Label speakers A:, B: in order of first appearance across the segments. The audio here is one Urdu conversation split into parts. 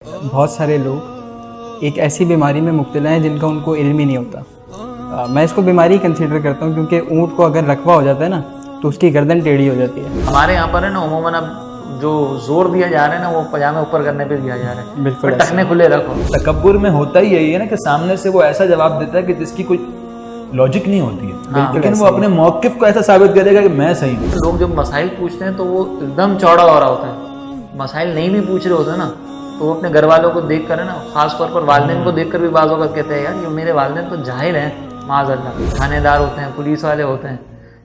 A: بہت سارے لوگ ایک ایسی بیماری میں مبتلا ہیں جن کا ان کو علم ہی نہیں ہوتا. میں اس کو بیماری کنسیڈر کرتا ہوں کیونکہ اونٹ کو اگر رکھوا ہو جاتا ہے نا تو اس کی گردن ٹیڑھی ہو جاتی ہے.
B: ہمارے یہاں پر ہے نا عموماً اب جو زور دیا جا رہا ہے نا وہ پاجامے اوپر کرنے پہ دیا جا رہا ہے.
A: بالکل
B: ٹخنے کھلے رکھو.
C: تکبر میں ہوتا ہی یہی ہے نا کہ سامنے سے وہ ایسا جواب دیتا ہے کہ جس کی کوئی لاجک نہیں ہوتی ہے, لیکن وہ اپنے موقف کو ایسا ثابت کرے گا کہ میں صحیح ہوں.
B: لوگ جب مسائل پوچھتے ہیں تو وہ ایک دم چوڑا ہو رہا ہوتا ہے. مسائل نہیں بھی پوچھ رہے ہوتے نا تو وہ اپنے گھر والوں کو دیکھ کر ہے نا, خاص طور پر والدین کو دیکھ کر بھی بعض اوقات کہتے ہیں یار یہ میرے والدین تو جاہل ہیں معاذ اللہ. تھانے دار ہوتے ہیں, پولیس والے ہوتے ہیں,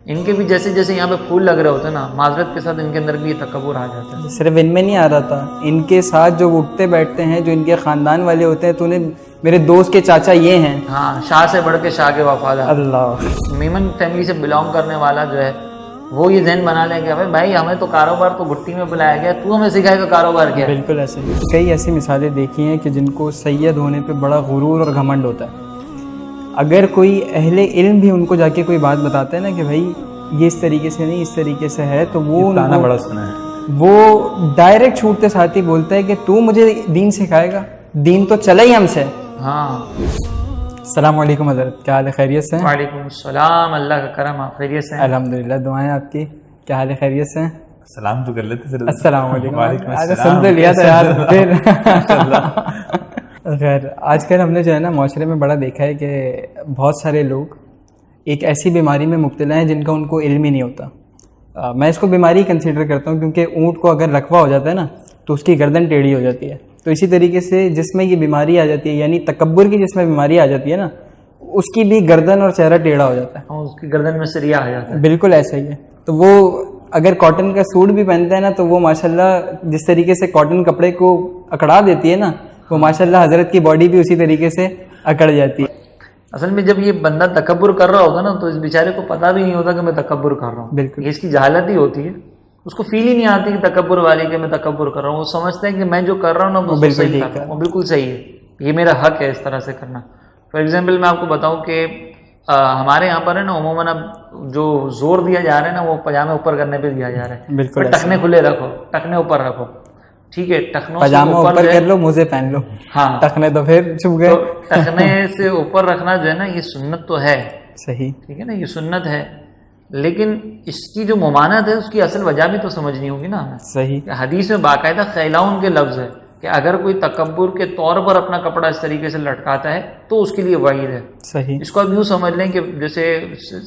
B: ان کے بھی جیسے جیسے یہاں پہ پھول لگ رہے ہوتے ہیں نا, معذرت کے ساتھ ان کے اندر بھی یہ تکبر آ جاتا ہے.
A: صرف ان میں نہیں آ رہا تھا, ان کے ساتھ جو اٹھتے بیٹھتے ہیں, جو ان کے خاندان والے ہوتے ہیں, تو انہیں میرے دوست کے چاچا یہ ہیں.
B: ہاں, شاہ سے بڑھ کے شاہ کے وفادار.
A: اللہ,
B: میمن فیملی سے بلانگ کرنے والا جو ہے وہ یہ ذہن بنا لے کہ بھائی ہمیں تو کاروبار تو گھٹی میں بلایا گیا, تو ہمیں سکھائے گا کاروبار کیا ہے.
A: بالکل ایسے ہی کئی ایسی مثالیں دیکھی ہیں کہ جن کو سید ہونے پہ بڑا غرور اور گھمنڈ ہوتا ہے. اگر کوئی اہل علم بھی ان کو جا کے کوئی بات بتاتا ہے نا کہ بھائی یہ اس طریقے سے نہیں اس طریقے سے ہے, تو وہ
C: تانا بڑا سنا ہے,
A: وہ ڈائریکٹ چھوٹتے ساتھ ہی بولتا ہے کہ تو مجھے دین سکھائے گا, دین تو چلا ہی ہم سے.
B: ہاں.
A: السلام علیکم حضرت, کیا حال ہے, خیریت سے ہیں؟
B: وعلیکم السلام, اللہ کا کرم, آپ خیریت سے ہیں؟
A: الحمدللہ, دعائیں آپ کی. کیا حال ہے, خیریت سے ہیں؟
C: سلام تو کر لیتے سر.
A: السلام علیکم.
C: وعلیکم
A: سن تو لیا تھا یار پھر. خیر, آج کل ہم نے جو ہے نا معاشرے میں بڑا دیکھا ہے کہ بہت سارے لوگ ایک ایسی بیماری میں مبتلا ہیں جن کا ان کو علم ہی نہیں ہوتا. میں اس کو بیماری کنسیڈر کرتا ہوں کیونکہ اونٹ کو اگر رکھوا ہو جاتا ہے نا تو اس کی گردن ٹیڑھی ہو جاتی ہے. تو اسی طریقے سے جس میں یہ بیماری آ جاتی ہے, یعنی تکبر کی جس میں بیماری آ جاتی ہے نا, اس کی بھی گردن اور چہرہ ٹیڑھا ہو جاتا ہے.
B: اور اس کی گردن میں سریا آ جاتا ہے.
A: بالکل ایسا ہی ہے. تو وہ اگر کاٹن کا سوٹ بھی پہنتا ہے نا تو وہ ماشاءاللہ جس طریقے سے کاٹن کپڑے کو اکڑا دیتی ہے نا, وہ ماشاءاللہ حضرت کی باڈی بھی اسی طریقے سے اکڑ جاتی ہے.
B: اصل میں جب یہ بندہ تکبر کر رہا ہوتا نا تو اس بیچارے کو پتہ بھی نہیں ہوتا کہ میں تکبر کر رہا ہوں.
A: بالکل.
B: یہ اس کی جہالت ہی ہوتی ہے, اس کو فیل ہی نہیں آتی کہ تکبر والی کہ میں تکبر کر رہا ہوں. وہ سمجھتے ہیں کہ میں جو کر رہا ہوں نا وہ بالکل صحیح کر رہا ہوں, وہ بالکل صحیح ہے, یہ میرا حق ہے اس طرح سے کرنا. فار ایگزامپل میں آپ کو بتاؤں کہ ہمارے یہاں پر ہے نا عموماً اب جو زور دیا جا رہا ہے نا وہ پاجامے اوپر کرنے پہ دیا جا رہا ہے.
A: بالکل.
B: ٹخنے کھلے رکھو, ٹخنے اوپر رکھو, ٹھیک ہے, ٹخنوں سے
A: پاجامہ اوپر کر لو, موزے پہن لو.
B: ہاں,
A: ٹخنے تو پھر چھپ گئے.
B: ٹخنے سے اوپر رکھنا جو ہے نا یہ سنت تو ہے,
A: صحیح,
B: ٹھیک ہے نا, یہ سنت ہے, لیکن اس کی جو ممانعت ہے اس کی اصل وجہ بھی تو سمجھنی ہوگی نا ہمیں.
A: صحیح.
B: حدیث میں باقاعدہ خیلاؤن کے لفظ ہے کہ اگر کوئی تکبر کے طور پر اپنا کپڑا اس طریقے سے لٹکاتا ہے تو اس کے لیے وعید ہے.
A: صحیح.
B: اس کو آپ یوں سمجھ لیں کہ جیسے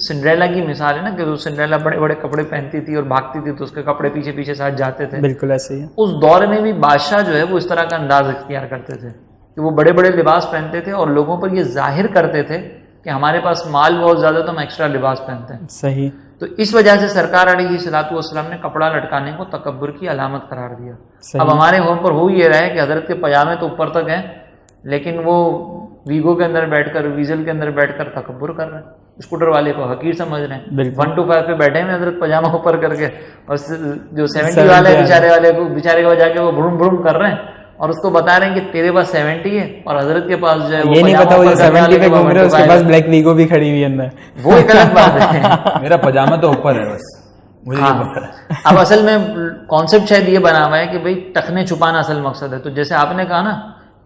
B: سنڈریلا کی مثال ہے نا کہ سنڈریلا بڑے بڑے کپڑے پہنتی تھی اور بھاگتی تھی تو اس کے کپڑے پیچھے پیچھے ساتھ جاتے تھے.
A: بالکل ایسے ہی ہے.
B: اس دور میں بھی بادشاہ جو ہے وہ اس طرح کا انداز اختیار کرتے تھے کہ وہ بڑے بڑے لباس پہنتے تھے اور لوگوں پر یہ ظاہر کرتے تھے کہ ہمارے پاس مال بہت زیادہ تو ہم ایکسٹرا لباس پہنتے ہیں.
A: صحیح. تو
B: اس وجہ سے سرکار علیہ الصلوۃ والسلام نے کپڑا لٹکانے کو تکبر کی علامت قرار دیا. اب ہمارے ہوم پر ہو یہ رہا ہے کہ حضرت کے پاجامے تو اوپر تک ہیں لیکن وہ ویگو کے اندر بیٹھ کر, ویزل کے اندر بیٹھ کر تکبر کر رہے ہیں, اسکوٹر والے کو حقیر سمجھ رہے ہیں. 1 to 5 پہ بیٹھے ہیں حضرت پاجامہ اوپر کر کے, اور جو 70 والے بیچارے کو جا کے وہ بھڑم بھڑم کر رہے ہیں اور اس کو بتا رہے ہیں کہ تیرے پاس 70 ہے اور حضرت کے پاس جو ہے
A: یہ نہیں پتا وہ 70 پہ گھوم رہے ہیں, اس کے پاس بلیک ویگو بھی کھڑی ہوئی اندر.
B: وہ ایک الگ بات ہے.
C: میرا پاجامہ تو اوپر ہے بس, مجھے نہیں پتا.
B: اب اصل میں کانسیپٹ شاید یہ بنا ہوا ہے کہ بھائی ٹخنے چھپانا اصل مقصد ہے. تو جیسے آپ نے کہا نا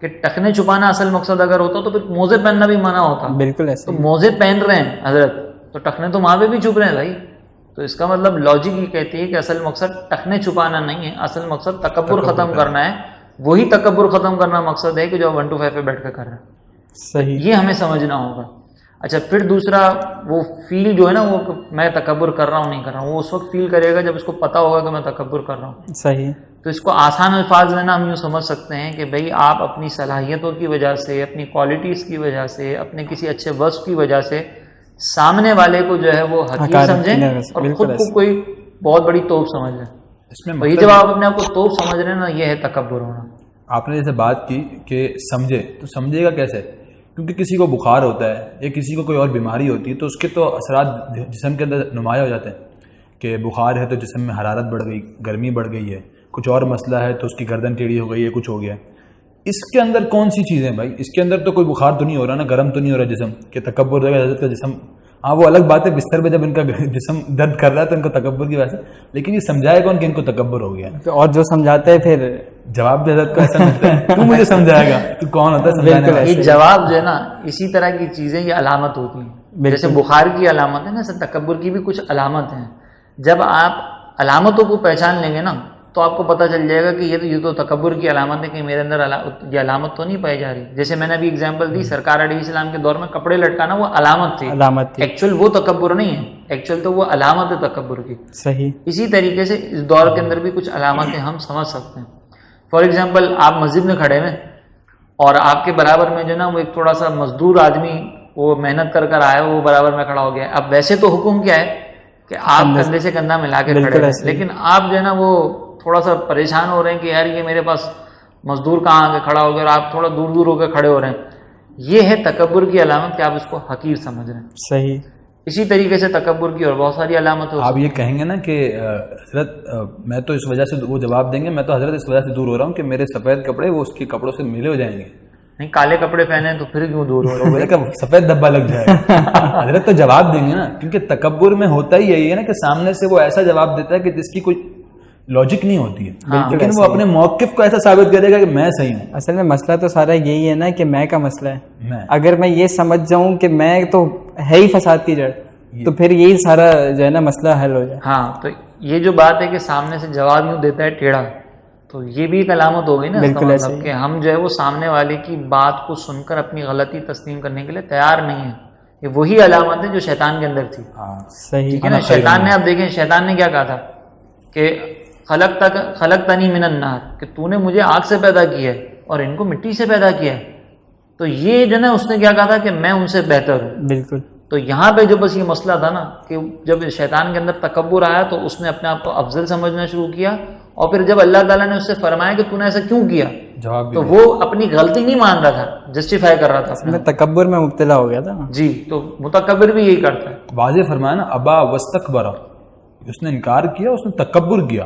B: کہ ٹخنے چھپانا اصل مقصد اگر ہوتا تو پھر موزے پہننا بھی منع ہوتا.
A: بالکل ایسے.
B: تو موزے پہن رہے ہیں حضرت تو ٹخنے تو وہاں پہ بھی چھپ رہے ہیں بھائی. تو اس کا مطلب لاجک یہ کہتی ہے کہ اصل مقصد ٹخنے چھپانا نہیں ہے, اصل مقصد تکبر ختم کرنا ہے. وہی تکبر ختم کرنا مقصد ہے کہ جو 1 to 5 پہ بیٹھ کے کر رہے ہیں.
A: صحیح.
B: یہ ہمیں سمجھنا ہوگا. اچھا, پھر دوسرا وہ فیل جو ہے نا وہ میں تکبر کر رہا ہوں نہیں کر رہا ہوں, وہ اس وقت فیل کرے گا جب اس کو پتا ہوگا کہ میں تکبر کر رہا ہوں.
A: صحیح.
B: تو اس کو آسان الفاظ میں نا ہم یوں سمجھ سکتے ہیں کہ بھئی آپ اپنی صلاحیتوں کی وجہ سے, اپنی کوالٹیز کی وجہ سے, اپنے کسی اچھے وصف کی وجہ سے سامنے والے کو جو ہے وہ حقیر سمجھیں اور خود کو کوئی بہت بڑی توپ سمجھ لیں. وہی جب آپ اپنے آپ کو توپ سمجھ رہے ہیں نا, یہ ہے تکبر ہونا.
C: آپ نے جیسے بات کی کہ سمجھے, تو سمجھے گا کیسے؟ کیونکہ کسی کو بخار ہوتا ہے یا کسی کو کوئی اور بیماری ہوتی ہے تو اس کے تو اثرات جسم کے اندر نمایاں ہو جاتے ہیں کہ بخار ہے تو جسم میں حرارت بڑھ گئی, گرمی بڑھ گئی ہے, کچھ اور مسئلہ ہے تو اس کی گردن ٹیڑھی ہو گئی ہے, کچھ ہو گیا ہے. اس کے اندر کون سی چیزیں بھائی؟ اس کے اندر تو کوئی بخار تو نہیں ہو رہا نا, گرم تو نہیں ہو رہا جسم کہ تکبر رہے گا حضرت کا جسم. ہاں وہ الگ بات ہے, بستر پہ جب ان کا جسم درد کر رہا ہے تو ان کو تکبر کی وجہ سے, لیکن یہ سمجھائے کون کہ ان کو تکبر ہو گیا.
A: اور جو سمجھاتا ہے پھر
C: جواب بھی حضرت کو ایسا ملتا ہے تو مجھے سمجھائے گا تو کون ہوتا ہے سمجھانے والا؟
B: یہ جواب جو ہے نا اسی طرح کی چیزیں یہ علامت ہوتی ہیں. جیسے بخار کی علامت ہے نا، ایسے تکبر کی بھی کچھ علامت ہیں. جب آپ علامتوں کو پہچان لیں گے نا تو آپ کو پتہ چل جائے گا کہ یہ تو تکبر کی علامت ہے کہ میرے اندر یہ علامت تو نہیں پائی جا رہی. جیسے میں نے ابھی اگزامپل دی، سرکار علیہ السلام کے دور میں کپڑے لٹکانا وہ علامت تھی، ایکچوئل وہ تکبر نہیں ہے، ایکچوئل تو وہ علامت ہے تکبر کی.
A: صحیح.
B: اسی طریقے سے اس دور کے اندر بھی کچھ علامتیں ہم سمجھ سکتے ہیں. فار ایگزامپل آپ مسجد میں کھڑے ہوئے اور آپ کے برابر میں جو نا وہ ایک تھوڑا سا مزدور آدمی وہ محنت کر آیا، وہ برابر میں کھڑا ہو گیا. اب ویسے تو حکم کیا ہے کہ آپ کندھے سے کندھا ملا کے کھڑے ہیں، لیکن آپ جو ہے نا وہ تھوڑا سا پریشان ہو رہے ہیں کہ یار یہ میرے پاس مزدور کہاں آ کے کھڑا ہو گیا، اور آپ تھوڑا دور دور ہو کے کھڑے ہو رہے ہیں. یہ ہے تکبر کی علامت کہ آپ اس کو حقیر سمجھ رہے ہیں.
A: صحیح.
B: اسی طریقے سے تکبر کی اور بہت ساری علامت
C: آپ یہ کہیں گے نا کہ حضرت میں تو اس وجہ سے، وہ جواب دیں گے میں تو حضرت اس وجہ سے دور ہو رہا ہوں کہ میرے سفید کپڑے وہ اس کے کپڑوں سے ملے ہو جائیں گے.
B: نہیں، کالے کپڑے پہنے تو پھر کیوں دور ہو رہے
C: ہو؟ سفید دھبا لگ جائے گا. حضرت تو جواب دیں گے نا، کیونکہ تکبر میں ہوتا ہی یہی ہے نا کہ سامنے سے وہ ایسا جواب دیتا ہے کہ جس کی کوئی لاجک نہیں ہوتی ہے، لیکن وہ اپنے موقف کو ایسا ثابت کرے گا کہ میں صحیح ہوں.
A: اصل میں مسئلہ تو سارا یہی ہے نا کہ میں کا مسئلہ ہے. اگر میں یہ سمجھ جاؤں کہ میں تو ہے ہی فساد کی جڑ، تو پھر یہی سارا جو ہے نا مسئلہ حل ہو جائے.
B: ہاں، تو یہ جو بات ہے کہ سامنے سے جواب یوں دیتا ہے ٹیڑھا، تو یہ بھی ایک علامت ہو گئی نا کہ ہم جو ہے وہ سامنے والے کی بات کو سن کر اپنی غلطی تسلیم کرنے کے لیے تیار نہیں ہے. یہ وہی علامت ہے جو شیطان کے اندر تھی.
A: صحیح
B: ٹھیک ہے نا. شیطان نے، آپ دیکھیں شیطان نے کیا کہا تھا کہ خلقتنی من النار، کہ تو نے مجھے آگ سے پیدا کیا ہے اور ان کو مٹی سے پیدا کیا ہے. تو یہ جو نا اس نے کیا کہا تھا کہ میں ان سے بہتر ہوں.
A: بالکل.
B: تو یہاں پہ جو بس یہ مسئلہ تھا نا کہ جب شیطان کے اندر تکبر آیا تو اس نے اپنے آپ کو افضل سمجھنا شروع کیا، اور پھر جب اللہ تعالیٰ نے اس سے فرمایا کہ تو نے ایسا کیوں کیا، تو وہ اپنی غلطی نہیں مان رہا تھا، جسٹیفائی کر رہا تھا،
A: تکبر میں مبتلا ہو گیا تھا.
B: جی، تو متکبر بھی یہی کرتا ہے.
C: واضح فرمایا نا، ابا واستکبر، اس نے انکار کیا، اس نے تکبر کیا.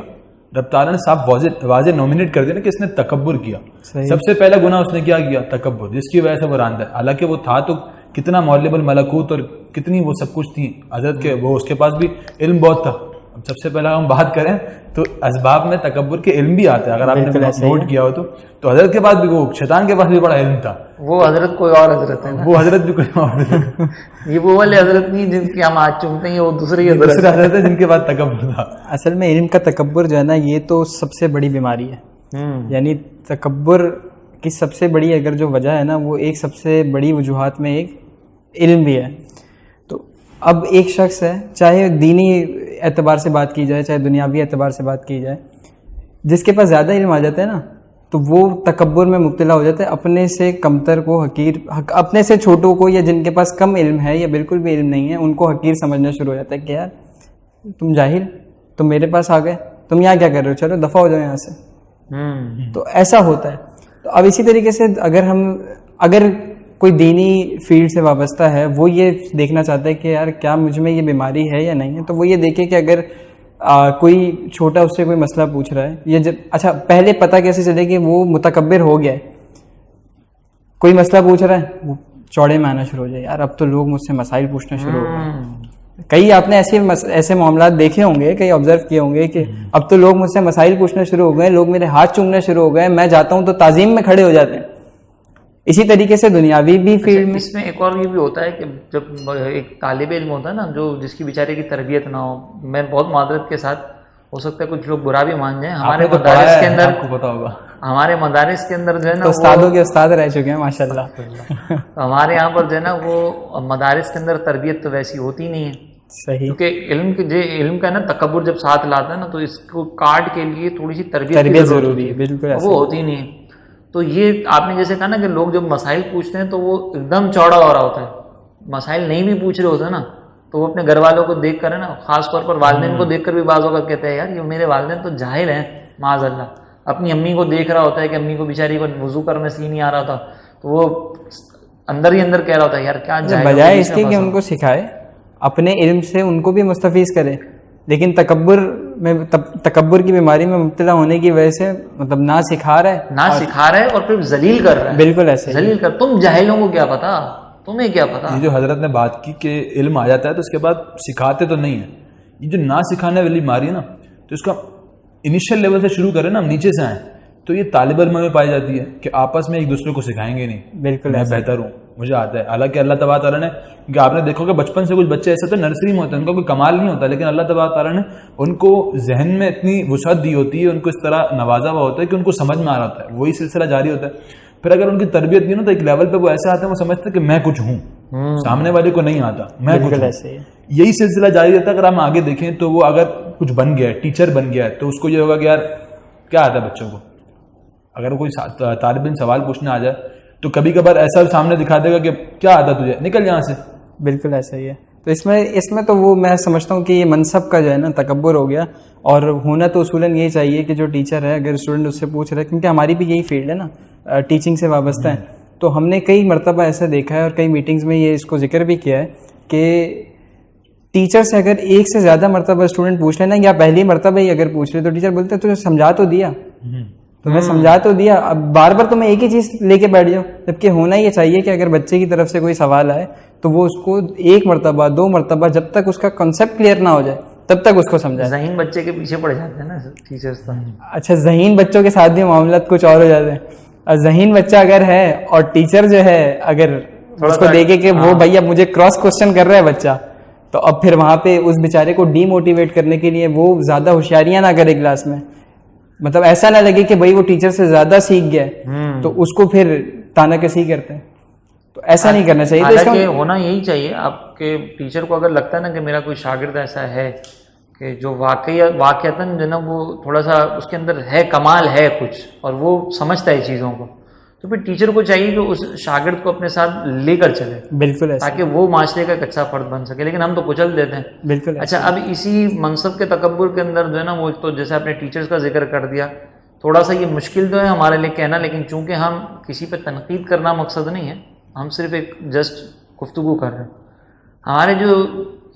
C: رب تعالیٰ نے صاحب واضح نومینیٹ کر دیا نا کہ اس نے تکبر کیا. سب سے پہلا گناہ اس نے کیا کیا؟ تکبر، جس کی وجہ سے وہ راندہ ہے. حالانکہ وہ تھا تو کتنا معلم الملکوت اور کتنی وہ سب کچھ تھی حضرت کے، وہ اس کے پاس بھی علم بہت تھا. اب سب سے پہلا ہم بات کریں تو اسباب میں تکبر کے علم بھی آتا ہے. اگر آپ نے نوٹ کیا ہو تو حضرت کے پاس بھی، وہ شیطان کے پاس بھی بڑا علم تھا.
B: وہ حضرت کوئی اور حضرت ہے،
C: وہ حضرت بھی کوئی اور حضرت.
B: یہ وہ والے حضرت نہیں جن کی ہم آج چومتے ہیں، وہ دوسری
C: حضرت ہے جن کے پاس تکبر تھا.
A: اصل میں علم کا تکبر جو ہے نا یہ تو سب سے بڑی بیماری ہے. یعنی تکبر کی سب سے بڑی اگر جو وجہ ہے نا، وہ ایک سب سے بڑی وجوہات میں ایک علم بھی ہے. تو اب ایک شخص ہے، چاہے دینی اعتبار سے بات کی جائے چاہے دنیاوی اعتبار سے بات کی جائے، جس کے پاس زیادہ علم آ جاتا ہے نا تو وہ تکبر میں مبتلا ہو جاتا ہے. اپنے سے کمتر کو حقیر، اپنے سے چھوٹوں کو یا جن کے پاس کم علم ہے یا بالکل بھی علم نہیں ہے ان کو حقیر سمجھنا شروع ہو جاتا ہے کہ یار تم جاہل، تم میرے پاس آ گئے، تم یہاں کیا کر رہے ہو، چلو دفع ہو جاؤ یہاں سے. تو ایسا ہوتا ہے. تو اب اسی طریقے سے اگر کوئی دینی فیلڈ سے وابستہ ہے، وہ یہ دیکھنا چاہتا ہے کہ یار کیا مجھ میں یہ بیماری ہے یا نہیں ہے، تو وہ یہ دیکھے کہ اگر کوئی چھوٹا اس سے کوئی مسئلہ پوچھ رہا ہے، یہ اچھا پہلے پتہ کیسے چلے کہ وہ متکبر ہو گیا ہے. کوئی مسئلہ پوچھ رہا ہے وہ چوڑے میں آنا شروع ہو جائے، یار اب تو لوگ مجھ سے مسائل پوچھنا شروع ہو گئے. کئی آپ نے ایسے معاملات دیکھے ہوں گے، کئی آبزرو کیے ہوں گے کہ اب تو لوگ مجھ سے مسائل پوچھنا شروع ہو گئے، لوگ میرے ہاتھ چومنا شروع ہو گئے، میں جاتا ہوں تو تعظیم میں کھڑے ہو جاتے ہیں. اسی طریقے سے دنیاوی بھی فیلڈ میں
B: اس میں ایک اور یہ بھی ہوتا ہے کہ جب ایک طالب علم ہوتا ہے نا، جو جس کی بیچارے کی تربیت نہ ہو، میں بہت معذرت کے ساتھ، ہو سکتا ہے کچھ لوگ برا بھی مان جائیں، ہمارے مدارس کے اندر،
C: آپ کو پتا ہوگا
B: ہمارے مدارس کے اندر جو ہے نا
A: استادوں کے استاد رہ چکے ہیں ماشاءاللہ.
B: ہمارے یہاں پر جو ہے نا وہ مدارس کے اندر تربیت تو ویسی ہوتی نہیں ہے.
A: صحیح.
B: کیونکہ علم کا نا تکبر جب ساتھ لاتا ہے نا تو اس کو کاٹ کے لیے تھوڑی سی تربیت
A: ضروری ہے. بالکل
B: وہ ہوتی نہیں ہے. تو یہ آپ نے جیسے کہا نا کہ لوگ جب مسائل پوچھتے ہیں تو وہ ایک دم چوڑا ہو رہا ہوتا ہے. مسائل نہیں بھی پوچھ رہے ہوتے نا تو وہ اپنے گھر والوں کو دیکھ کر ہے نا، خاص طور پر والدین کو دیکھ کر بھی بعض اوقات کہتے ہیں یار یہ میرے والدین تو جاہل ہیں معاذ اللہ. اپنی امی کو دیکھ رہا ہوتا ہے کہ امی کو بیچاری کو وضو کرنے سے نہیں آ رہا تھا تو وہ اندر ہی اندر کہہ رہا ہوتا ہے یار کیا جاہل.
A: بجائے اس کے کہ ان کو سکھائے، اپنے علم سے ان کو بھی مستفیض کرے، لیکن تکبر کی بیماری میں مبتلا ہونے کی وجہ سے مطلب نہ سکھا رہا ہے اور
B: پھر ذلیل کر رہا ہے.
A: بالکل ایسے
B: ذلیل کر. تم جاہلوں کو کیا پتا، تمہیں کیا پتا.
C: یہ جو حضرت نے بات کی کہ علم آ جاتا ہے تو اس کے بعد سکھاتے تو نہیں ہیں، یہ جو نہ سکھانے والی بیماری ہے نا، تو اس کا انیشیل لیول سے شروع کریں نا، ہم نیچے سے آئیں تو یہ طالب علم میں پائی جاتی ہے کہ آپس میں ایک دوسرے کو سکھائیں گے نہیں
A: بالکل
C: میں بہتر ہوں مجھے آتا ہے. حالانکہ اللہ تبارک تعالیٰ نے, کہ آپ نے دیکھو کہ بچپن سے کچھ بچے ایسے ہوتے ہیں نرسری میں ہوتے ہیں, ان کا کوئی کمال نہیں ہوتا, لیکن اللہ تبارک تعالیٰ نے ان کو ذہن میں اتنی وسعت دی ہوتی ہے, ان کو اس طرح نوازا ہوا ہوتا ہے کہ ان کو سمجھ میں آ رہا ہوتا ہے, وہی سلسلہ جاری ہوتا ہے. پھر اگر ان کی تربیت نہیں ہو تو ایک لیول پہ وہ ایسے آتے ہیں وہ سمجھتے ہیں کہ میں کچھ ہوں, سامنے والے کو نہیں آتا, میں کچھ ہوں. یہی سلسلہ جاری رہتا ہے. اگر ہم آگے دیکھیں تو وہ اگر کچھ بن گیا ہے, ٹیچر بن گیا ہے, تو اس کو یہ ہوگا کہ یار کیا آتا ہے بچوں کو. اگر کوئی طالب علم سوال پوچھنے آ جائے تو کبھی کبھار ایسا سامنے دکھا دے گا کہ کیا آتا تجھے, نکل یہاں سے.
A: بالکل ایسا ہی ہے. تو اس میں تو وہ میں سمجھتا ہوں کہ یہ منصب کا جو ہے نا تکبر ہو گیا, اور ہونا تو اصولاً یہی چاہیے کہ جو ٹیچر ہے اگر اسٹوڈنٹ اس سے پوچھ رہا ہے, کیونکہ ہماری بھی یہی فیلڈ ہے نا, ٹیچنگ سے وابستہ ہے, تو ہم نے کئی مرتبہ ایسا دیکھا ہے اور کئی میٹنگز میں یہ اس کو ذکر بھی کیا ہے کہ ٹیچر سے اگر ایک سے زیادہ مرتبہ اسٹوڈنٹ پوچھ لے نا, یا پہلی مرتبہ ہی اگر پوچھ لے, تو ٹیچر بولتے ہیں تجھے سمجھا تو دیا, تمہیں سمجھا تو دیا, اب بار بار تمہیں ایک ہی چیز لے کے بیٹھ جاؤ. جبکہ ہونا یہ چاہیے کہ اگر بچے کی طرف سے کوئی سوال آئے تو وہ اس کو ایک مرتبہ 2 مرتبہ, جب تک اس کا کنسیپٹ کلیئر نہ ہو جائے تب تک اس کو سمجھائے.
B: ذہین بچے کے پیچھے پڑ جاتے ہیں نا ٹیچرز.
A: اچھا, ذہین بچوں کے ساتھ بھی معاملات کچھ اور ہو جاتے ہیں. ذہین بچہ اگر ہے اور ٹیچر جو ہے اگر اس کو دیکھے کہ وہ بھائی اب مجھے کراس کوشچن کر رہا ہے بچہ, تو اب پھر وہاں پہ اس بیچارے کو ڈی موٹیویٹ کرنے کے لیے وہ زیادہ ہوشیاریاں نہ کرے کلاس میں, مطلب ایسا نہ لگے کہ بھائی وہ ٹیچر سے زیادہ سیکھ گیا ہے تو اس کو پھر تانا کسی کرتے ہیں. تو ایسا نہیں کرنا چاہیے.
B: حالانکہ ہونا یہی چاہیے آپ کے ٹیچر کو اگر لگتا ہے نا کہ میرا کوئی شاگرد ایسا ہے کہ جو واقعتاً جو نا وہ تھوڑا سا اس کے اندر ہے, کمال ہے کچھ, اور وہ سمجھتا ہے چیزوں کو, تو پھر ٹیچر کو چاہیے کہ اس شاگرد کو اپنے ساتھ لے کر چلے,
A: بالکل ایسا,
B: تاکہ وہ معاشرے کا ایک اچھا فرد بن سکے. لیکن ہم تو کچل دیتے ہیں.
A: بالکل.
B: اچھا, اب اسی منصب کے تکبر کے اندر جو ہے نا وہ تو جیسے آپ نے ٹیچرز کا ذکر کر دیا, تھوڑا سا یہ مشکل تو ہے ہمارے لیے کہنا, لیکن چونکہ ہم کسی پہ تنقید کرنا مقصد نہیں ہے, ہم صرف ایک جسٹ گفتگو کر رہے ہیں. ہمارے جو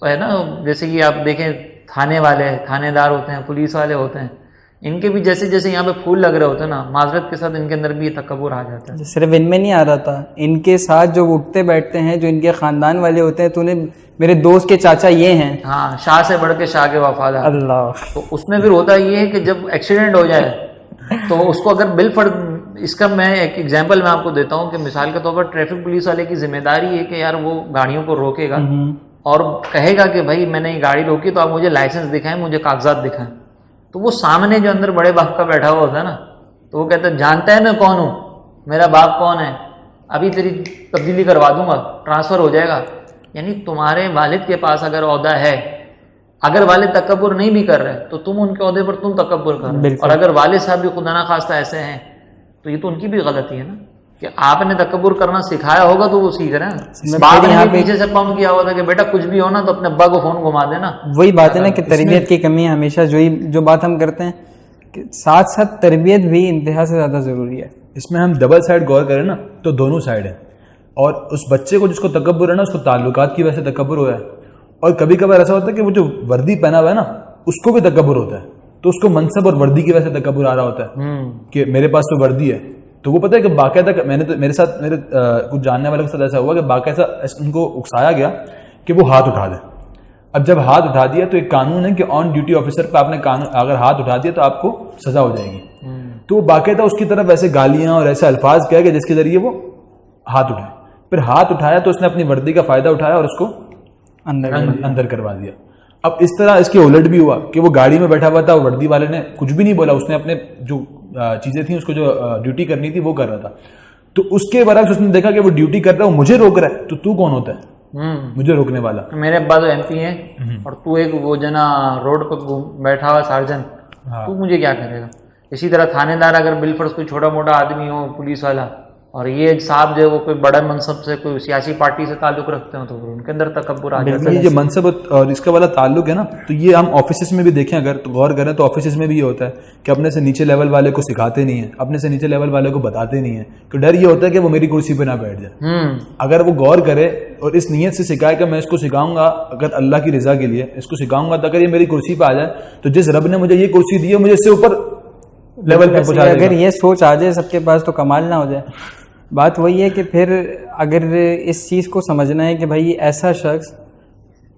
B: ہے نا, جیسے کہ آپ دیکھیں تھانے والے, تھانے دار ہوتے ہیں, پولیس والے ہوتے ہیں, ان کے بھی جیسے جیسے یہاں پہ پھول لگ رہے ہوتے ہیں نا, معذرت کے ساتھ ان کے اندر بھی یہ تکبر آ جاتا ہے.
A: صرف ان میں نہیں آ رہا تھا, ان کے ساتھ جو اٹھتے بیٹھتے ہیں, جو ان کے خاندان والے ہوتے ہیں, تو انہیں میرے دوست کے چاچا یہ ہیں,
B: ہاں, شاہ سے بڑھ کے شاہ کے وفادار.
A: اللہ.
B: تو اس میں پھر ہوتا یہ ہے کہ جب ایکسیڈنٹ ہو جائے تو اس کو اگر بالفرض, اس کا میں ایک ایگزامپل میں آپ کو دیتا ہوں کہ مثال کے طور پر ٹریفک پولیس والے کی ذمہ داری ہے کہ یار وہ گاڑیوں کو روکے گا اور کہے گا کہ بھائی میں نے یہ گاڑی روکی تو آپ مجھے لائسنس دکھائیں, مجھے کاغذات دکھائیں. تو وہ سامنے جو اندر بڑے باپ کا بیٹھا ہوا ہوتا ہے نا, تو وہ کہتا ہے جانتا ہے میں کون ہوں, میرا باپ کون ہے, ابھی تیری تبدیلی کروا دوں گا, ٹرانسفر ہو جائے گا. یعنی تمہارے والد کے پاس اگر عہدہ ہے, اگر والد تکبر نہیں بھی کر رہے تو تم ان کے عہدے پر تم تکبر کر رہے, اور اگر والد صاحب بھی خدا نہ خواستہ ایسے ہیں تو یہ تو ان کی بھی غلطی ہے نا کہ آپ نے تکبر کرنا سکھایا ہوگا تو وہ سیکھ رہے ہیں. باپ نے پیچھے سے پمپ کیا ہوا تھا کہ بیٹا کچھ بھی ہو نا تو اپنے ابا کو فون گھما دینا.
A: وہی بات ہے نا کہ تربیت کی کمی ہے ہمیشہ, جو بات ہم کرتے ہیں کہ ساتھ ساتھ تربیت بھی انتہا سے زیادہ ضروری ہے.
C: اس میں ہم ڈبل سائڈ غور کریں نا تو دونوں سائڈ ہیں, اور اس بچے کو جس کو تکبر ہے نا اس کو تعلقات کی وجہ سے تکبر ہوا ہے, اور کبھی کبھار ایسا ہوتا ہے کہ وہ جو وردی پہنا ہوا ہے نا اس کو بھی تکبر ہوتا ہے, تو اس کو منصب اور وردی کی وجہ سے تکبر آ رہا ہوتا ہے کہ میرے پاس تو وردی ہے. تو وہ پتہ ہے کہ باقاعدہ میں نے تو میرے کچھ جاننے والے کے ساتھ ایسا ہوا کہ باقاعدہ ان کو اکسایا گیا کہ وہ ہاتھ اٹھا دیں. اب جب ہاتھ اٹھا دیا تو ایک قانون ہے کہ آن ڈیوٹی آفیسر پہ آپ نے اگر ہاتھ اٹھا دیا تو آپ کو سزا ہو جائے گی. تو وہ باقاعدہ اس کی طرف ایسے گالیاں اور ایسے الفاظ کہا کہ جس کے ذریعے وہ ہاتھ اٹھائے. پھر ہاتھ اٹھایا تو اس نے اپنی وردی کا فائدہ اٹھایا اور اس کو اندر کروا دیا. اب اس طرح اس کے الٹ بھی ہوا کہ وہ گاڑی میں بیٹھا ہوا تھا, وردی والے نے کچھ بھی نہیں بولا, اس نے اپنے جو چیزیں تھیں اس کو جو ڈیوٹی کرنی تھی وہ کر رہا تھا. تو اس کے برعکس اس نے دیکھا کہ وہ ڈیوٹی کر رہا ہے, وہ مجھے روک رہا ہے, تو کون ہوتا ہے مجھے روکنے والا؟
B: میرے ابا تو ایم پی ہیں اور تو ایک وہ جنا روڈ پہ بیٹھا ہوا سارجن, تو مجھے کیا کرے گا. اسی طرح تھانے دار اگر بالفرض کوئی چھوٹا موٹا آدمی ہو, پولیس والا, اور یہ صاحب جو ہے وہ کوئی بڑا منصب سے کوئی سیاسی پارٹی سے تعلق رکھتے ہوں تو ان کے اندر تکبر آ جاتا ہے.
C: یہ جو منصب اور اس کا والا تعلق ہے نا, تو یہ ہم آفیسز میں بھی دیکھیں, اگر غور کریں تو آفیسز میں بھی یہ ہوتا ہے کہ اپنے سے نیچے لیول والے کو سکھاتے نہیں ہیں, اپنے سے نیچے لیول والے کو بتاتے نہیں ہیں, تو ڈر یہ ہوتا ہے کہ وہ میری کرسی پہ نہ بیٹھ جائے. اگر وہ غور کرے اور اس نیت سے سکھائے کہ میں اس کو سکھاؤں گا اگر اللہ کی رضا کے لیے اس کو سکھاؤں گا, تو اگر یہ میری کرسی پہ آ جائے تو جس رب نے مجھے یہ کرسی دی ہے مجھے اس سے اوپر لیول پہ پہنچا دے گا.
A: اگر یہ سوچ آ جائے سب کے پاس تو کمال نہ ہو جائے. بات وہی ہے کہ پھر اگر اس چیز کو سمجھنا ہے کہ بھائی ایسا شخص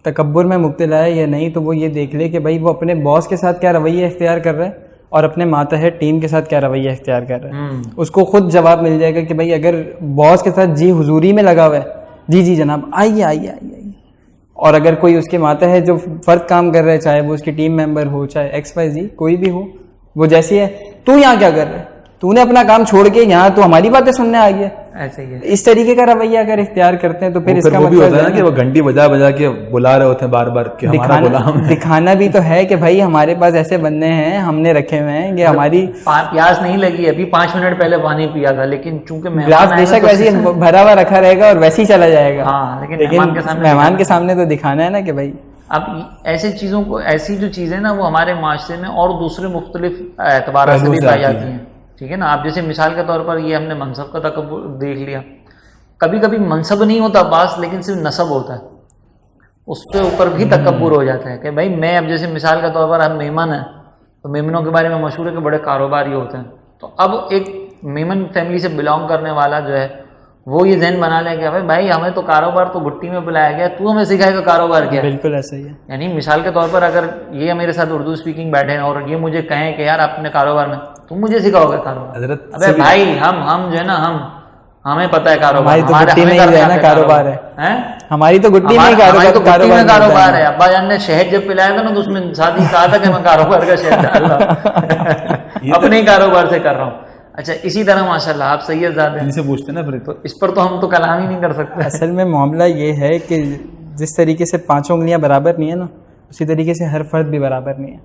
A: تکبر میں مبتلا ہے یا نہیں, تو وہ یہ دیکھ لے کہ بھائی وہ اپنے باس کے ساتھ کیا رویہ اختیار کر رہا ہے اور اپنے ماتحت ٹیم کے ساتھ کیا رویہ اختیار کر رہا ہے. اس کو خود جواب مل جائے گا کہ بھائی اگر باس کے ساتھ جی حضوری میں لگا ہوا ہے، جی جناب آئیے آئیے آئیے آئیے. اور اگر کوئی اس کے ماتحت جو فرد کام کر رہا ہے، چاہے وہ اس کی ٹیم ممبر ہو، چاہے ایکس وائی زی کوئی بھی ہو، وہ جیسی ہے، تو یہاں کیا کر رہا ہے، تو نے اپنا کام چھوڑ کے یہاں تو ہماری باتیں سننے آ گیا.
B: ایسے ہی ہے.
A: اس طریقے کا رویہ اگر اختیار کرتے ہیں تو پھر اس کا
C: وہ بھی
A: مطلب
C: ہوتا ہے نا کہ وہ گھنٹی بجا بجا کے بلا رہے ہوتے ہیں بار بار کہ ہمارا غلام ہے.
A: دکھانا بھی تو ہے کہ بھائی ہمارے پاس ایسے بندے ہیں، ہم نے رکھے ہوئے ہیں کہ ہماری
B: پیاس نہیں لگی، ابھی 5 منٹ پہلے پانی پیا تھا، لیکن چونکہ
A: گلاس بے شک ویسے بھرا ہوا رکھا رہے گا اور ویسے ہی چلا جائے گا.
B: ہاں،
A: لیکن مہمان کے سامنے تو دکھانا ہے نا کہ بھائی.
B: اب ایسے چیزوں کو، ایسی جو چیزیں نا وہ ہمارے معاشرے میں اور دوسرے مختلف اعتبارات سے بھی پائی جاتی ہیں. ٹھیک ہے نا. آپ جیسے مثال کے طور پر یہ ہم نے منصب کا تکبر دیکھ لیا. کبھی کبھی منصب نہیں ہوتا پاس، لیکن صرف نسب ہوتا ہے، اس کے اوپر بھی تکبر ہو جاتا ہے کہ بھائی میں، اب جیسے مثال کے طور پر ہم میمن ہیں تو میمنوں کے بارے میں مشہور ہے کہ بڑے کاروباری ہوتے ہیں. تو اب ایک میمن فیملی سے بلانگ کرنے والا جو ہے وہ یہ ذہن بنا لے کہ بھائی ہمیں تو کاروبار تو گٹی میں بلایا گیا، تو ہمیں سکھائے گا کاروبار کیا.
A: بالکل ایسا ہی ہے.
B: یعنی مثال کے طور پر اگر یہ میرے ساتھ اردو اسپیکنگ بیٹھے ہیں اور یہ مجھے کہیں کہ یار اپنے کاروبار میں تم مجھے سکھاؤ گے کاروبار. ابے بھائی ہم جو ہے نا ہمیں پتہ ہے کاروبار،
A: ہماری تو گٹی میں ہی ہے نا کاروبار ہے، ہماری تو گٹی میں
B: کاروبار ہے. ابا جان نے شہد جب پلایا تھا نا تو اس میں ساتھ ہی کہا تھا کہ میں کاروبار کا شہد ڈال رہا ہوں، اپنے ہی کاروبار سے کر رہا ہوں. اچھا اسی طرح ماشاءاللہ آپ سید زادہ ہیں،
C: سے پوچھتے نا پھر
B: تو اس پر تو ہم تو کلام ہی نہیں کر سکتے.
A: اصل میں معاملہ یہ ہے کہ جس طریقے سے 5 انگلیاں برابر نہیں ہے نا، اسی طریقے سے ہر فرد بھی برابر نہیں ہے.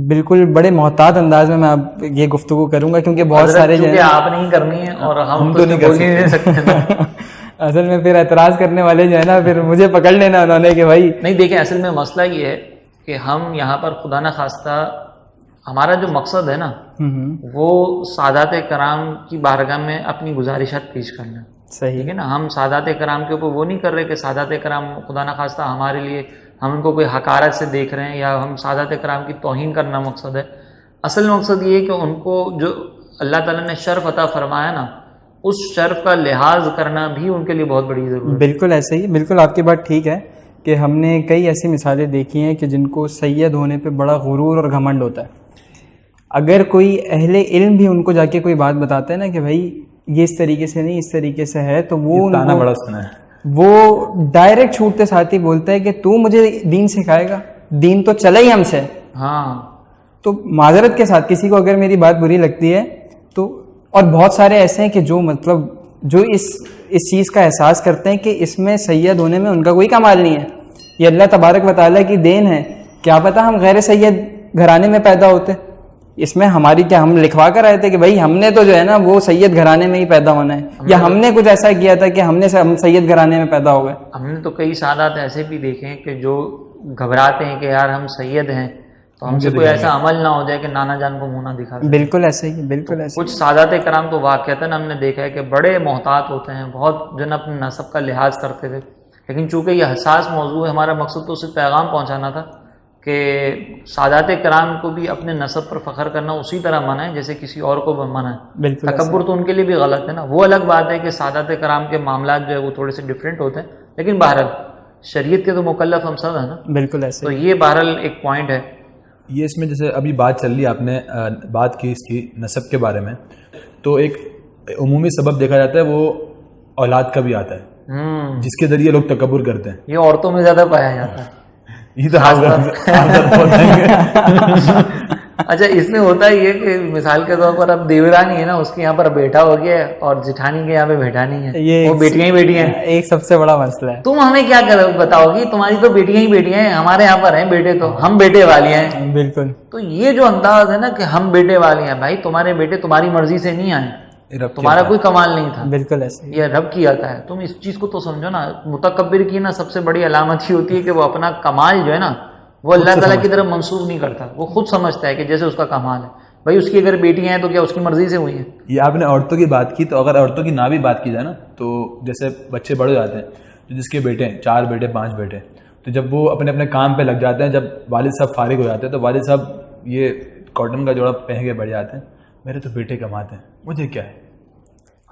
A: بالکل بڑے محتاط انداز میں اب یہ گفتگو کروں گا کیونکہ بہت سارے جو
B: آپ نہیں کرنی ہے اور ہم تو نہیں سکتے.
A: اصل میں پھر اعتراض کرنے والے جو ہے نا پھر مجھے پکڑ لینا انہوں نے کہ بھائی
B: نہیں. دیکھیں اصل میں مسئلہ یہ ہے کہ ہم یہاں پر خدا نخواستہ ہمارا جو مقصد ہے نا وہ سادات کرام کی بارگاہ میں اپنی گزارشات پیش کرنا.
A: صحیح
B: ہے نا. ہم سادات کرام کے اوپر وہ نہیں کر رہے کہ سادات کرام خدا نخواستہ ہمارے لیے ہم ان کو کوئی حقارت سے دیکھ رہے ہیں یا ہم سادات کرام کی توہین کرنا مقصد ہے. اصل مقصد یہ ہے کہ ان کو جو اللہ تعالیٰ نے شرف عطا فرمایا نا، اس شرف کا لحاظ کرنا بھی ان کے لیے بہت بڑی ضرورت ہے.
A: بالکل ایسے ہی، بالکل آپ کی بات ٹھیک ہے کہ ہم نے کئی ایسی مثالیں دیکھی ہیں کہ جن کو سید ہونے پہ بڑا غرور اور گھمنڈ ہوتا ہے. اگر کوئی اہل علم بھی ان کو جا کے کوئی بات بتاتا ہے نا کہ بھائی یہ اس طریقے سے نہیں اس طریقے سے ہے، تو وہ ڈائریکٹ چھوٹتے ساتھ ہی بولتا ہے کہ تو مجھے دین سکھائے گا، دین تو چلا ہی ہم سے.
B: ہاں
A: تو معذرت کے ساتھ کسی کو اگر میری بات بری لگتی ہے تو، اور بہت سارے ایسے ہیں کہ جو مطلب جو اس چیز کا احساس کرتے ہیں کہ اس میں سید ہونے میں ان کا کوئی کمال نہیں ہے، یہ اللہ تبارک و تعالیٰ کی دین ہے. کیا پتہ ہم غیر سید گھرانے میں پیدا ہوتے، اس میں ہماری کیا، ہم لکھوا کر آئے تھے کہ بھائی ہم نے تو جو ہے نا وہ سید گھرانے میں ہی پیدا ہونا ہے، یا ہم نے کچھ ایسا کیا تھا کہ ہم سید گھرانے میں پیدا ہو گئے.
B: ہم نے تو کئی سادات ایسے بھی دیکھے ہیں کہ جو گھبراتے ہیں کہ یار ہم سید ہیں تو ہم سے کوئی ایسا عمل نہ ہو جائے کہ نانا جان کو منہ نہ دکھا دیں.
A: بالکل ایسے ہی، بالکل ایسے.
B: کچھ سادات کرام تو واقعتاً ہم نے دیکھا ہے کہ بڑے محتاط ہوتے ہیں، بہت جو ہے اپنے نسب کا لحاظ کرتے تھے، لیکن چونکہ یہ حساس موضوع ہے ہمارا مقصد تو صرف پیغام پہنچانا تھا کہ سادات کرام کو بھی اپنے نسب پر فخر کرنا اسی طرح منع ہے جیسے کسی اور کو منع ہے. تکبر تو ان کے لیے بھی غلط ہے نا. وہ الگ بات ہے کہ سادات کرام کے معاملات جو ہے وہ تھوڑے سے ڈفرینٹ ہوتے ہیں، لیکن بہرحال شریعت کے تو مکلف ہم سب ہیں نا.
A: بالکل ایسے.
B: تو یہ بہرحال ایک پوائنٹ ہے.
C: یہ اس میں جیسے ابھی بات چل رہی ہے، آپ نے بات کی اس کی نسب کے بارے میں، تو ایک عمومی سبب دیکھا جاتا ہے وہ اولاد کا بھی آتا ہے جس کے ذریعے لوگ تکبر کرتے ہیں.
B: یہ عورتوں میں زیادہ پایا جاتا ہے.
C: یہ تو
B: اچھا اس میں ہوتا ہی ہے کہ مثال کے طور پر اب دیورانی ہے نا، اس کے یہاں پر بیٹا ہو گیا اور جٹھانی کے یہاں پہ بیٹانی ہے، وہ بیٹیاں ہی بیٹیاں ہیں.
A: ایک سب سے بڑا مسئلہ ہے.
B: تم ہمیں کیا بتاؤ گی، تمہاری تو بیٹیاں ہی بیٹیاں ہیں، ہمارے یہاں پر ہیں بیٹے، تو ہم بیٹے والی ہیں.
A: بالکل.
B: تو یہ جو انداز ہے نا کہ ہم بیٹے والی ہیں، بھائی تمہارے بیٹے تمہاری مرضی سے نہیں آئے، تمہارا کوئی کمال نہیں تھا.
A: بالکل ایسے.
B: یہ رب کی عطا ہے. تم اس چیز کو تو سمجھو نا. متکبر کی نا سب سے بڑی علامت ہی ہوتی ہے کہ وہ اپنا کمال جو ہے نا وہ اللہ تعالیٰ کی طرف منسوب نہیں کرتا. وہ خود سمجھتا ہے کہ جیسے اس کا کمال ہے. بھائی اس کی اگر بیٹیاں ہیں تو کیا اس کی مرضی سے ہوئی ہیں؟
C: یہ آپ نے عورتوں کی بات کی، تو اگر عورتوں کی نہ بھی بات کی جائے نا، تو جیسے بچے بڑے جاتے ہیں، تو جس کے بیٹے ہیں 4 بیٹے 5 بیٹے، تو جب وہ اپنے اپنے کام پہ لگ جاتے ہیں، جب والد صاحب فارغ ہو جاتے ہیں تو والد صاحب یہ کاٹن کا جوڑا پہن کے بیٹھ جاتے ہیں، میرے تو بیٹے کماتے ہیں، مجھے کیا ہے.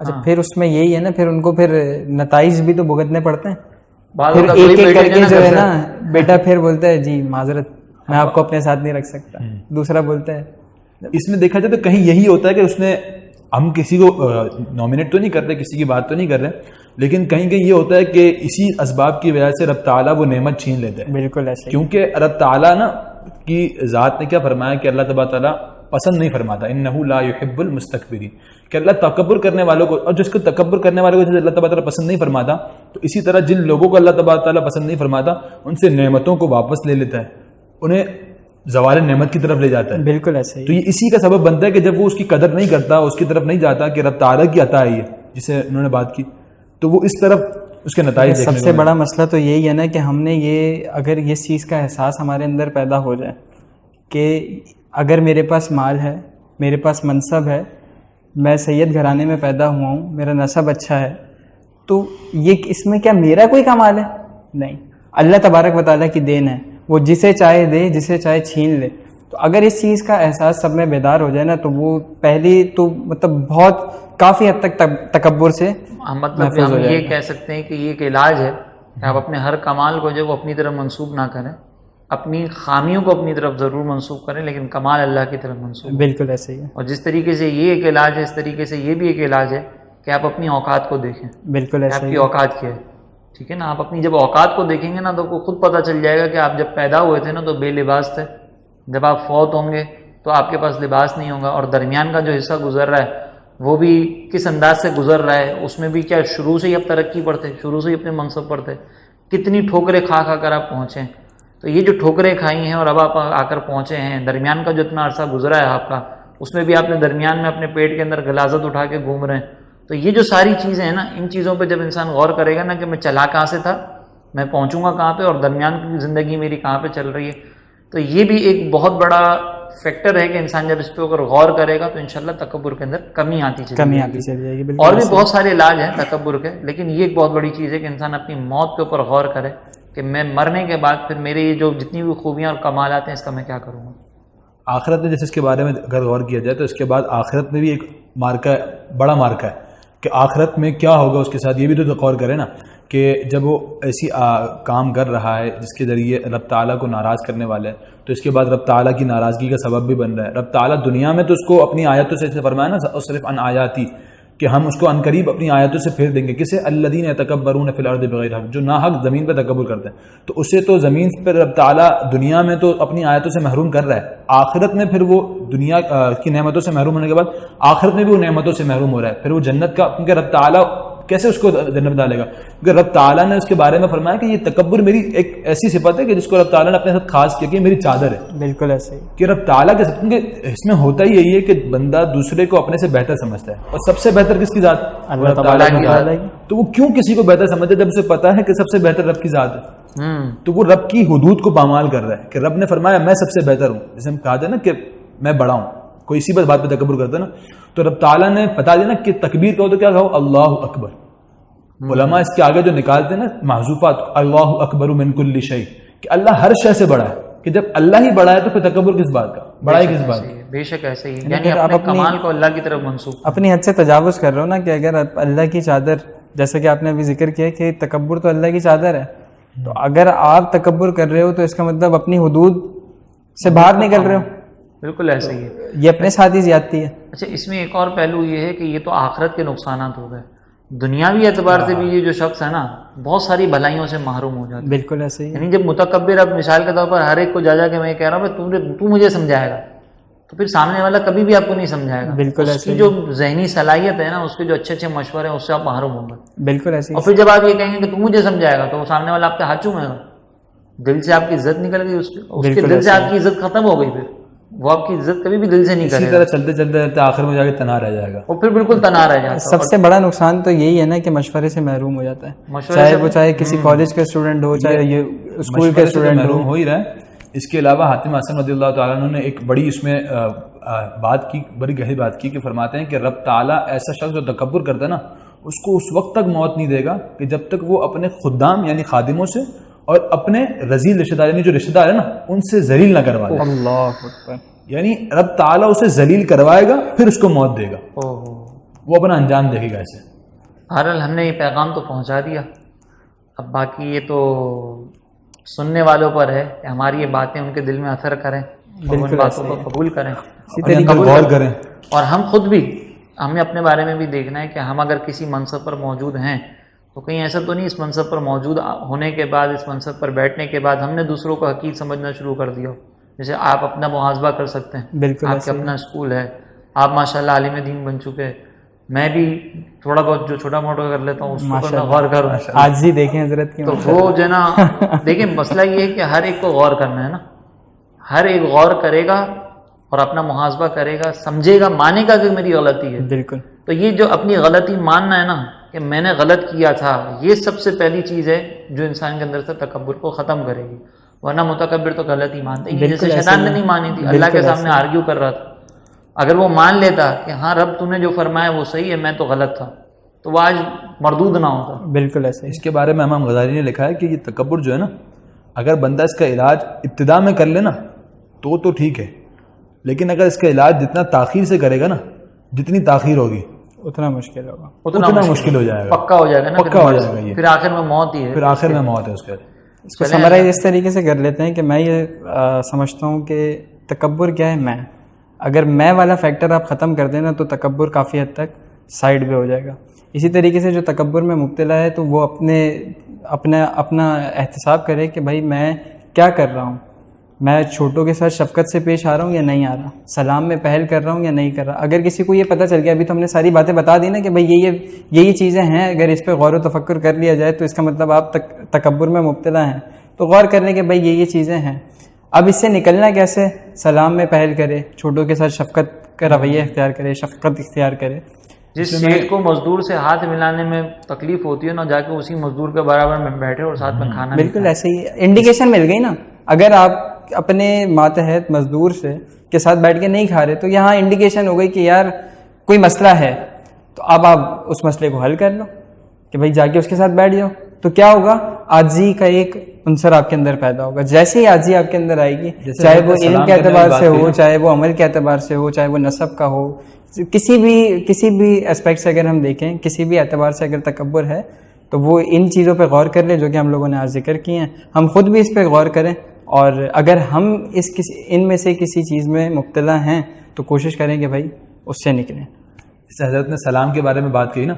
A: اچھا پھر اس میں یہی ہے نا، پھر ان کو پھر نتائج بھی تو بھگتنے پڑتے ہیں.
B: پھر ایک ایک کر کے
A: جو ہے نا بیٹا پھر بولتا ہے جی معذرت میں آپ کو اپنے ساتھ نہیں رکھ سکتا. دوسرا بولتا ہے.
C: اس میں دیکھا جائے تو کہیں یہی ہوتا ہے کہ اس نے, ہم کسی کو نامنیٹ تو نہیں کر رہے, کسی کی بات تو نہیں کر رہے, لیکن کہیں کہیں یہ ہوتا ہے کہ اسی اسباب کی وجہ سے رب تعالیٰ وہ نعمت چھین لیتے ہیں.
A: بالکل ایسے,
C: کیونکہ رب تعالیٰ نا کی ذات نے کیا فرمایا کہ اللہ تبارک تعالیٰ پسند نہیں فرماتا, انہ لا یحب المستکبرین, کہ اللہ تکبر کرنے والوں کو, اور جس کو تکبر کرنے والوں کو اللہ تبارک تعالیٰ پسند نہیں فرماتا, تو اسی طرح جن لوگوں کو اللہ تبارک تعالیٰ پسند نہیں فرماتا ان سے نعمتوں کو واپس لے لیتا ہے, انہیں زوال نعمت کی طرف لے جاتا ہے.
A: بالکل ایسے.
C: تو یہ اسی کا سبب بنتا ہے کہ جب وہ اس کی قدر نہیں کرتا, اس کی طرف نہیں جاتا کہ رب تعالیٰ کی عطا ہے یہ جسے انہوں نے بات کی, تو وہ اس طرف اس کے نتائج دیکھنے
A: سب سے بڑا مسئلہ تو یہی ہے نا کہ ہم نے یہ, اگر اس چیز کا احساس ہمارے اندر پیدا ہو جائے کہ اگر میرے پاس مال ہے, میرے پاس منصب ہے, میں سید گھرانے میں پیدا ہوا ہوں, میرا نسب اچھا ہے, تو یہ اس میں کیا میرا کوئی کمال ہے؟ نہیں, اللہ تبارک و تعالیٰ کی دین ہے, وہ جسے چاہے دے, جسے چاہے چھین لے. تو اگر اس چیز کا احساس سب میں بیدار ہو جائے نا, تو وہ پہلی تو مطلب بہت کافی حد تک تکبر سے
B: مطلب ہم یہ کہہ سکتے ہیں کہ یہ ایک علاج ہے کہ آپ اپنے ہر کمال کو جو اپنی طرف منسوب نہ کریں, اپنی خامیوں کو اپنی طرف ضرور منسوب کریں, لیکن کمال اللہ کی طرف منسوب.
A: بالکل ایسے ہی ہے.
B: اور جس طریقے سے یہ ایک علاج ہے, اس طریقے سے یہ بھی ایک علاج ہے کہ آپ اپنی اوقات کو دیکھیں.
A: بالکل ایسے.
B: آپ کی اوقات کیا ہے, ٹھیک ہے نا. آپ اپنی جب اوقات کو دیکھیں گے نا تو خود پتہ چل جائے گا کہ آپ جب پیدا ہوئے تھے نا تو بے لباس تھے, جب آپ فوت ہوں گے تو آپ کے پاس لباس نہیں ہوگا, اور درمیان کا جو حصہ گزر رہا ہے وہ بھی کس انداز سے گزر رہا ہے, اس میں بھی کیا شروع سے ہی آپ ترقی پر تھے, شروع سے ہی اپنے منصب پر تھے, کتنی ٹھوکریں کھا کھا کر آپ پہنچے. تو یہ جو ٹھوکریں کھائی ہیں اور اب آپ آ کر پہنچے ہیں, درمیان کا جو اتنا عرصہ گزرا ہے آپ کا, اس میں بھی آپ نے درمیان میں اپنے پیٹ کے اندر غلاظت اٹھا کے گھوم رہے ہیں. تو یہ جو ساری چیزیں ہیں نا, ان چیزوں پہ جب انسان غور کرے گا نا کہ میں چلا کہاں سے تھا, میں پہنچوں گا کہاں پہ, اور درمیان کی زندگی میری کہاں پہ چل رہی ہے, تو یہ بھی ایک بہت بڑا فیکٹر ہے کہ انسان جب اس پہ اگر غور کرے گا تو انشاءاللہ تکبر کے اندر کمی آتی چلی جائے گی. اور بھی بہت سارے علاج ہیں تکبر کے, لیکن یہ ایک بہت بڑی چیز ہے کہ انسان اپنی موت کے اوپر غور کرے کہ میں مرنے کے بعد پھر میرے یہ جو جتنی بھی خوبیاں اور کمالات ہیں اس کا میں کیا کروں گا.
C: آخرت میں جیسے اس کے بارے میں اگر غور کیا جائے تو اس کے بعد آخرت میں بھی ایک مارکا ہے, بڑا مارکا ہے کہ آخرت میں کیا ہوگا اس کے ساتھ, یہ بھی تو غور کرے نا کہ جب وہ ایسی کام کر رہا ہے جس کے ذریعے رب تعالیٰ کو ناراض کرنے والا ہے, تو اس کے بعد رب تعالیٰ کی ناراضگی کا سبب بھی بن رہا ہے. رب تعالیٰ دنیا میں تو اس کو اپنی آیتوں سے فرمایا نا, صرف ان آیاتی, کہ ہم اس کو عنقریب اپنی آیتوں سے پھیر دیں گے. کسے؟ الذین یتکبرون فی الارض بغیر حق, جو ناحق زمین پہ تکبر کرتے ہیں, تو اسے تو زمین پہ رب تعالیٰ دنیا میں تو اپنی آیتوں سے محروم کر رہا ہے, آخرت میں پھر وہ دنیا کی نعمتوں سے محروم ہونے کے بعد آخرت میں بھی وہ نعمتوں سے محروم ہو رہا ہے. پھر وہ جنت کا, کیونکہ رب تعالیٰ کیسے اس کو جنت ڈالے گا, کیونکہ رب تعالیٰ نے اس کے بارے میں فرمایا کہ یہ تکبر میری ایک ایسی صفت ہے کہ جس کو رب تعالیٰ نے اپنے ساتھ خاص کیا کہ یہ میری چادر ہے.
A: بالکل ایسے ہی
C: کہ رب تعالیٰ کے ساتھ, کیونکہ اس میں ہوتا ہی یہی ہے کہ بندہ دوسرے کو اپنے سے بہتر سمجھتا ہے, اور سب سے بہتر کس کی ذات؟
A: اللہ تعالیٰ کی.
C: تو وہ کیوں کسی کو بہتر سمجھتا ہے جب اسے پتا ہے کہ سب سے بہتر رب کی ذات ہے؟ تو وہ رب کی حدود کو پامال کر رہا ہے کہ رب نے فرمایا میں سب سے بہتر ہوں. جیسے ہم کہا تھا نا کہ میں بڑا ہوں, کوئی اسی بات پہ تکبر کرتا ہے نا, تو رب تعالیٰ نے بتا دیا نا کہ تکبیر کہو تو کیا کہو؟ اللہ اکبر. علماء اس کے آگے جو نکالتے ہیں نا محذوفات, اللہ اکبر من کل شیء, کہ اللہ ہر شے سے بڑا ہے, کہ جب اللہ ہی بڑا ہے تو پھر تکبر کس بات کا, بڑائی کس بات کی؟
B: بے شک ایسے ہی, یعنی اپنے کمال کو اللہ کی طرف منسوب,
A: اپنی حد سے تجاوز کر رہے ہو نا, کہ اگر اللہ کی چادر, جیسا کہ آپ نے ابھی ذکر کیا کہ تکبر تو اللہ کی چادر ہے, تو اگر آپ تکبر کر رہے ہو تو اس کا مطلب اپنی حدود سے باہر نکل رہے ہو.
B: بالکل ایسے ہی ہے,
A: یہ اپنے ساتھ ہی زیادتی ہے.
B: اچھا, اس میں ایک اور پہلو یہ ہے کہ یہ تو آخرت کے نقصانات ہو گئے, دنیاوی اعتبار سے بھی یہ جو شخص ہے نا بہت ساری بھلائیوں سے محروم ہو جاتا ہے.
A: بالکل ایسے ہی.
B: یعنی جب متکبر, اب مثال کے طور پر ہر ایک کو جا کے میں کہہ رہا ہوں تو مجھے سمجھائے گا, تو پھر سامنے والا کبھی بھی آپ کو نہیں سمجھائے گا.
A: بالکل
B: اس کی جو ذہنی صلاحیت ہے نا, اس کے جو اچھے مشورے ہیں, اس سے آپ محروم ہوں گے.
A: بالکل ایسے.
B: اور پھر جب آپ یہ کہیں گے کہ تو مجھے سمجھائے گا, تو سامنے والا آپ کے ہاتھ چومے گا, دل سے آپ کی عزت نکل گئی, اس کے دل سے آپ کی عزت ختم ہو گئی, پھر وہ آپ کی عزت کبھی بھی دل سے نہیں کرے گا.
C: اسی طرح چلتے چلتے آخر میں جا کے تنہا رہ جائے گا,
B: اور پھر بالکل تنہا رہ جاتا ہے.
A: سب سے بڑا نقصان تو یہی ہے نا کہ مشورے سے محروم ہو جاتا ہے, چاہے وہ چاہے کسی کالج کا اسٹوڈنٹ ہو, چاہے یہ اسکول کا اسٹوڈنٹ
C: محروم ہو ہی رہا ہے. اس کے علاوہ حاتم حسن رضی اللہ تعالیٰ عنہ نے ایک بڑی اس میں بات کی, بڑی گہری بات کی, کہ فرماتے ہیں کہ رب تعالیٰ ایسا شخص جو تکبر کرتا ہے نا, اس کو اس وقت تک موت نہیں دے گا کہ جب تک وہ اپنے خدام یعنی خادموں سے اور اپنے رذیل رشتہ دار یعنی جو رشتہ دار ہے نا ان سے ذلیل نہ کروا دے.
A: اللہ اکبر.
C: یعنی رب تعالیٰ اسے ذلیل کروائے گا پھر اس کو موت دے گا, وہ اپنا انجام دیکھے گا ایسے.
B: بہرحال ہم نے یہ پیغام تو پہنچا دیا, اب باقی یہ تو سننے والوں پر ہے کہ ہماری یہ باتیں ان کے دل میں اثر کریں اور ان باتوں کو قبول کریں
C: غور کریں.
B: اور ہم خود بھی ہمیں اپنے بارے میں بھی دیکھنا ہے کہ ہم اگر کسی منصب پر موجود ہیں تو کہیں ایسا تو نہیں اس منصب پر موجود ہونے کے بعد اس منصب پر بیٹھنے کے بعد ہم نے دوسروں کو حقیر سمجھنا شروع کر دیا ہو. جیسے آپ اپنا محاسبہ کر سکتے ہیں,
A: بالکل
B: آپ کے اپنا اسکول ہے, آپ ماشاءاللہ عالم دین بن چکے, میں بھی تھوڑا بہت جو چھوٹا موٹا کر لیتا ہوں اس کو غور کروں.
A: آج ہی دیکھیں حضرت کی,
B: تو وہ جو ہے نا دیکھیں مسئلہ یہ ہے کہ ہر ایک کو غور کرنا ہے نا, ہر ایک غور کرے گا اور اپنا محاسبہ کرے گا, سمجھے گا, مانے گا کہ میری غلطی ہے.
A: بالکل.
B: تو یہ جو اپنی غلطی ماننا ہے نا کہ میں نے غلط کیا تھا, یہ سب سے پہلی چیز ہے جو انسان کے اندر سے تکبر کو ختم کرے گی. ورنہ متکبر تو غلط ہی مانتا ہے, جیسے شیطان نے نہیں مانی تھی, اللہ کے سامنے آرگیو کر رہا تھا. اگر وہ مان لیتا کہ ہاں رب تو نے جو فرمایا وہ صحیح ہے, میں تو غلط تھا, تو وہ آج مردود نہ ہوتا.
A: بالکل ایسے.
C: اس کے بارے میں امام غزالی نے لکھا ہے کہ یہ تکبر جو ہے نا, اگر بندہ اس کا علاج ابتدا میں کر لے نا تو ٹھیک ہے, لیکن اگر اس کا علاج جتنا تاخیر سے کرے گا نا, جتنی تاخیر ہوگی
A: اتنا مشکل ہوگا,
C: اتنا مشکل ہو جائے گا,
B: پکا ہو جائے گا نا,
C: پکا ہو جائے گا. یہ
B: پھر آخر میں موت ہی ہے,
C: پھر آخر میں موت ہے اس کے.
A: اس کو سمرائز اس طریقے سے کر لیتے ہیں کہ میں یہ سمجھتا ہوں کہ تکبر کیا ہے, میں اگر میں والا فیکٹر آپ ختم کر دیں نا تو تکبر کافی حد تک سائڈ پہ ہو جائے گا. اسی طریقے سے جو تکبر میں مبتلا ہے تو وہ اپنا احتساب کرے کہ بھائی میں کیا کر رہا ہوں, میں چھوٹوں کے ساتھ شفقت سے پیش آ رہا ہوں یا نہیں آ رہا, سلام میں پہل کر رہا ہوں یا نہیں کر رہا. اگر کسی کو یہ پتہ چل گیا, ابھی تو ہم نے ساری باتیں بتا دی نا کہ بھائی یہی چیزیں ہیں, اگر اس پہ غور و تفکر کر لیا جائے تو اس کا مطلب آپ تکبر میں مبتلا ہیں. تو غور کرنے کے بھائی یہ چیزیں ہیں. اب اس سے نکلنا کیسے؟ سلام میں پہل کرے, چھوٹوں کے ساتھ شفقت کا رویہ اختیار کرے, شفقت اختیار کرے.
B: جس شیخ کو مزدور سے ہاتھ ملانے میں تکلیف ہوتی ہے نا, جا کے اسی مزدور کے برابر میں بیٹھے اور ساتھ میں کھانا.
A: بالکل ایسے ہی انڈیکیشن مل گئی نا. اگر آپ اپنے ماتحت مزدور کے ساتھ بیٹھ کے نہیں کھا رہے تو یہاں انڈیکیشن ہو گئی کہ یار کوئی مسئلہ ہے, تو اب آپ اس مسئلے کو حل کر لو کہ بھائی جا کے اس کے ساتھ بیٹھ جاؤ. تو کیا ہوگا, عاجزی کا ایک عنصر آپ کے اندر پیدا ہوگا. جیسے ہی عاجزی آپ کے اندر آئے گی, چاہے وہ علم کے اعتبار سے ہو, چاہے وہ عمل کے اعتبار سے ہو, چاہے وہ نسب کا ہو, کسی بھی اسپیکٹ سے اگر ہم دیکھیں, کسی بھی اعتبار سے اگر تکبر ہے تو وہ ان چیزوں پہ غور کر لے جو کہ ہم لوگوں نے آج ذکر کی ہیں. ہم خود بھی اس پہ غور کریں, اور اگر ہم ان میں سے کسی چیز میں مبتلا ہیں تو کوشش کریں کہ بھائی اس سے نکلیں.
C: جیسے حضرت نے سلام کے بارے میں بات کی نا,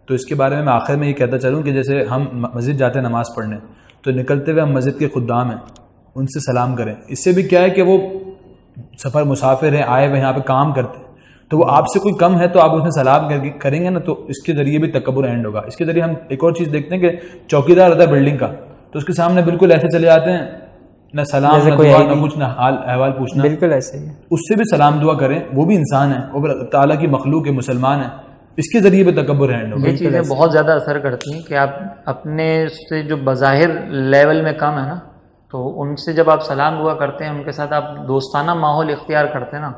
C: تو اس کے بارے میں آخر میں یہ کہتا چلوں کہ جیسے ہم مسجد جاتے ہیں نماز پڑھنے, تو نکلتے ہوئے ہم مسجد کے خدام ہیں, ان سے سلام کریں. اس سے بھی کیا ہے کہ وہ سفر مسافر ہیں, آئے ہوئے یہاں پہ کام کرتے ہیں, تو وہ آپ سے کوئی کم ہے تو آپ اس میں سلام کریں گے نا, تو اس کے ذریعے بھی تکبر اینڈ ہوگا. اس کے ذریعے ہم ایک اور چیز دیکھتے ہیں کہ چوکیدار ہوتا ہے بلڈنگ کا, تو اس کے سامنے بالکل ایسے چلے جاتے ہیں, نہ سلام نہ دعا نہ کچھ, نہ حال احوال پوچھنا.
A: بالکل ایسے ہی.
C: اس سے بھی سلام دعا کریں, وہ بھی انسان ہے, وہ بھی تعالیٰ کی مخلوق ہے, مسلمان ہے. اس کے ذریعے بھی تکبر اینڈ ہوگا.
B: یہ چیزیں بہت زیادہ اثر کرتی ہیں کہ آپ اپنے سے جو بظاہر لیول میں کم ہے نا, تو ان سے جب آپ سلام دعا کرتے ہیں, ان کے ساتھ آپ دوستانہ ماحول اختیار کرتے ہیں نا,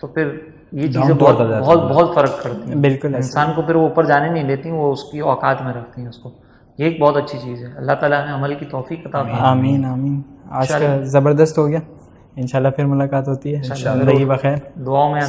B: تو پھر یہ چیزیں بہت فرق کرتی ہیں.
A: بالکل
B: انسان کو پھر وہ اوپر جانے نہیں دیتی, وہ اس کی اوقات میں رکھتی ہیں اس کو. یہ ایک بہت اچھی چیز ہے. اللہ تعالیٰ نے عمل کی توفیق عطا فرمائے.
A: آمین آمین. آج کا زبردست ہو گیا, انشاءاللہ پھر ملاقات ہوتی ہے. رہی بخیر,
B: دعاؤں میں.